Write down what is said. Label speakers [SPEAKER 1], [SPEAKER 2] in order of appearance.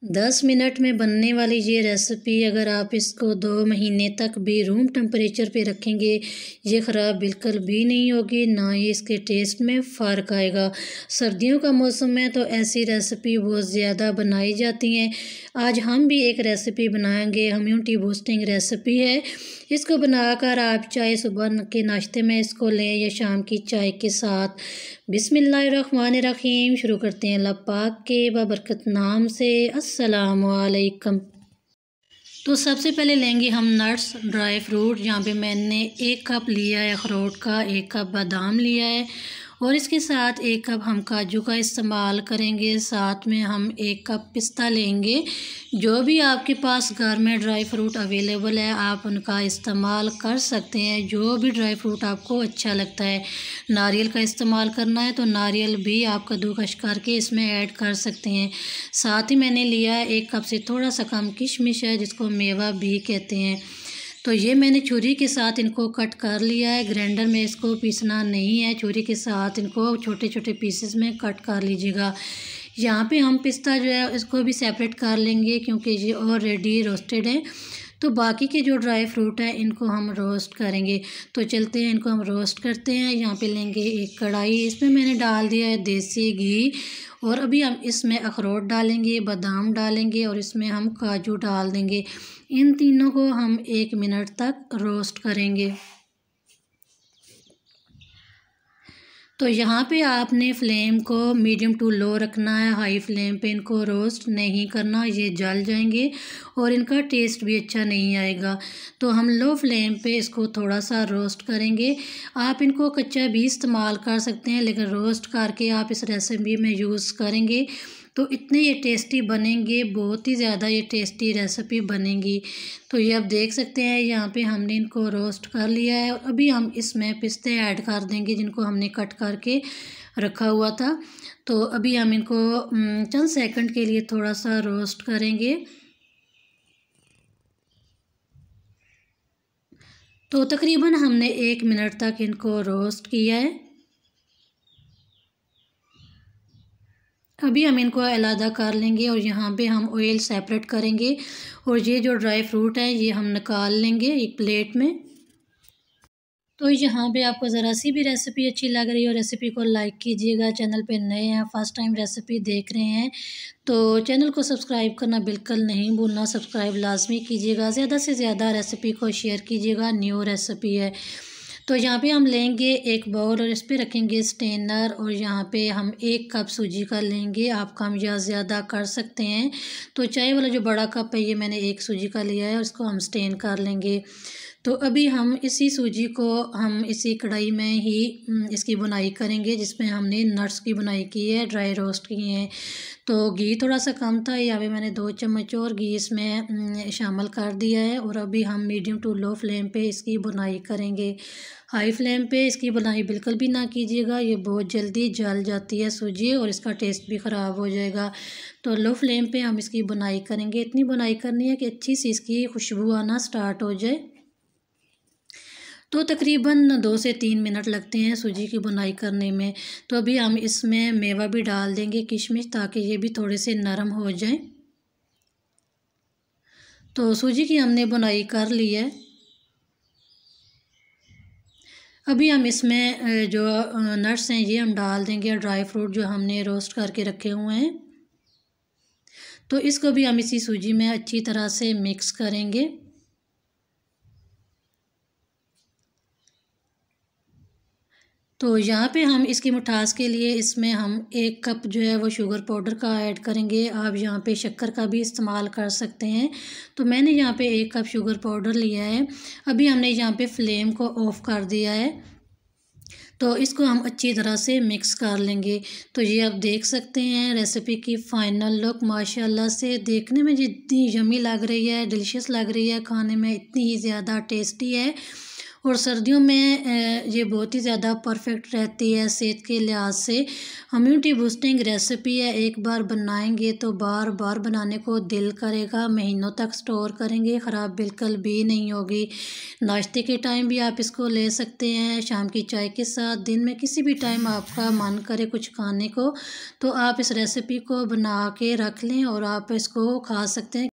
[SPEAKER 1] 10 minute में बनने वाली ये रेसिपी अगर आप इसको 2 महीने तक भी रूम टेम्परेचर पे रखेंगे ये ख़राब बिल्कुल भी नहीं होगी, ना ही इसके टेस्ट में फ़र्क आएगा। सर्दियों का मौसम है तो ऐसी रेसिपी बहुत ज़्यादा बनाई जाती हैं। आज हम भी एक रेसिपी बनाएंगे, इम्यूनिटी बूस्टिंग रेसिपी है। इसको बनाकर आप चाहे सुबह के नाश्ते में इसको लें या शाम की चाय के साथ। बिस्मिल्लाहिर्रहमानिर्रहीम। शुरू करते हैं अल्लाह पाक के बाबरकत नाम से। अस्सलामु अलैकुम। तो सबसे पहले लेंगे हम नट्स, ड्राई फ्रूट। यहाँ पे मैंने 1 कप लिया है अखरोट का, 1 कप बादाम लिया है और इसके साथ 1 कप हम काजू का इस्तेमाल करेंगे। साथ में हम 1 कप पिस्ता लेंगे। जो भी आपके पास घर में ड्राई फ्रूट अवेलेबल है आप उनका इस्तेमाल कर सकते हैं, जो भी ड्राई फ्रूट आपको अच्छा लगता है। नारियल का इस्तेमाल करना है तो नारियल भी आप कद्दूकस करके इसमें ऐड कर सकते हैं। साथ ही मैंने लिया है 1 कप से थोड़ा सा कम किशमिश है, जिसको मेवा भी कहते हैं। तो ये मैंने छुरी के साथ इनको कट कर लिया है। ग्राइंडर में इसको पीसना नहीं है, छुरी के साथ इनको छोटे छोटे पीसेस में कट कर लीजिएगा। यहाँ पे हम पिस्ता जो है इसको भी सेपरेट कर लेंगे क्योंकि ये ऑलरेडी रोस्टेड है। तो बाकी के जो ड्राई फ्रूट है इनको हम रोस्ट करेंगे। तो चलते हैं, इनको हम रोस्ट करते हैं। यहाँ पे लेंगे एक कढ़ाई, इसमें मैंने डाल दिया है देसी घी और अभी हम इसमें अखरोट डालेंगे, बादाम डालेंगे और इसमें हम काजू डाल देंगे। इन तीनों को हम 1 मिनट तक रोस्ट करेंगे। तो यहाँ पे आपने फ्लेम को मीडियम टू लो रखना है, हाई फ्लेम पे इनको रोस्ट नहीं करना, ये जल जाएंगे और इनका टेस्ट भी अच्छा नहीं आएगा। तो हम लो फ्लेम पे इसको थोड़ा सा रोस्ट करेंगे। आप इनको कच्चा भी इस्तेमाल कर सकते हैं, लेकिन रोस्ट करके आप इस रेसिपी में यूज़ करेंगे तो इतने ये टेस्टी बनेंगे, बहुत ही ज़्यादा ये टेस्टी रेसिपी बनेगी। तो ये आप देख सकते हैं यहाँ पे हमने इनको रोस्ट कर लिया है और अभी हम इसमें पिस्ते ऐड कर देंगे जिनको हमने कट करके रखा हुआ था। तो अभी हम इनको चंद सेकंड के लिए थोड़ा सा रोस्ट करेंगे। तो तकरीबन हमने 1 मिनट तक इनको रोस्ट किया है। अभी हम इनको अलग कर लेंगे और यहाँ पे हम ऑयल सेपरेट करेंगे और ये जो ड्राई फ्रूट है ये हम निकाल लेंगे एक प्लेट में। तो यहाँ पे आपको ज़रा सी भी रेसिपी अच्छी लग रही हो रेसिपी को लाइक कीजिएगा। चैनल पे नए हैं, फर्स्ट टाइम रेसिपी देख रहे हैं तो चैनल को सब्सक्राइब करना बिल्कुल नहीं भूलना, सब्सक्राइब लाजमी कीजिएगा। ज़्यादा से ज़्यादा रेसिपी को शेयर कीजिएगा, न्यू रेसिपी है। तो यहाँ पे हम लेंगे एक बाउल और इस पे रखेंगे स्टेनर और यहाँ पे हम 1 कप सूजी का लेंगे। आप कम या ज़्यादा कर सकते हैं। तो चाय वाला जो बड़ा कप है ये मैंने 1 सूजी का लिया है और इसको हम स्टेन कर लेंगे। तो अभी हम इसी सूजी को हम इसी कढ़ाई में ही इसकी बुनाई करेंगे जिसमें हमने नट्स की बुनाई की है, ड्राई रोस्ट किए हैं। तो घी थोड़ा सा कम था, यहाँ पे मैंने 2 चम्मच और घी इसमें शामिल कर दिया है और अभी हम मीडियम टू लो फ्लेम पे इसकी बुनाई करेंगे। हाई फ्लेम पे इसकी बुनाई बिल्कुल भी ना कीजिएगा, ये बहुत जल्दी जल जाती है सूजी और इसका टेस्ट भी ख़राब हो जाएगा। तो लो फ्लेम पे हम इसकी बुनाई करेंगे। इतनी बुनाई करनी है कि अच्छी सी इसकी खुशबू आना स्टार्ट हो जाए। तो तकरीबन 2 से 3 मिनट लगते हैं सूजी की बुनाई करने में। तो अभी हम इसमें मेवा भी डाल देंगे, किशमिश, ताकि ये भी थोड़े से नरम हो जाए। तो सूजी की हमने बुनाई कर ली है। अभी हम इसमें जो नट्स हैं ये हम डाल देंगे, ड्राई फ्रूट जो हमने रोस्ट करके रखे हुए हैं। तो इसको भी हम इसी सूजी में अच्छी तरह से मिक्स करेंगे। तो यहाँ पे हम इसकी मिठास के लिए इसमें हम 1 कप जो है वो शुगर पाउडर का ऐड करेंगे। आप यहाँ पे शक्कर का भी इस्तेमाल कर सकते हैं। तो मैंने यहाँ पे 1 कप शुगर पाउडर लिया है। अभी हमने यहाँ पे फ्लेम को ऑफ़ कर दिया है। तो इसको हम अच्छी तरह से मिक्स कर लेंगे। तो ये आप देख सकते हैं रेसिपी की फ़ाइनल लुक माशाल्लाह से देखने में जितनी यम्मी लग रही है, डिलीशियस लग रही है, खाने में इतनी ही ज़्यादा टेस्टी है और सर्दियों में ये बहुत ही ज़्यादा परफेक्ट रहती है सेहत के लिहाज से। इम्यूनिटी बूस्टिंग रेसिपी है, एक बार बनाएंगे तो बार बार बनाने को दिल करेगा, महीनों तक स्टोर करेंगे, ख़राब बिल्कुल भी नहीं होगी। नाश्ते के टाइम भी आप इसको ले सकते हैं, शाम की चाय के साथ, दिन में किसी भी टाइम आपका मन करे कुछ खाने को तो आप इस रेसिपी को बना के रख लें और आप इसको खा सकते हैं।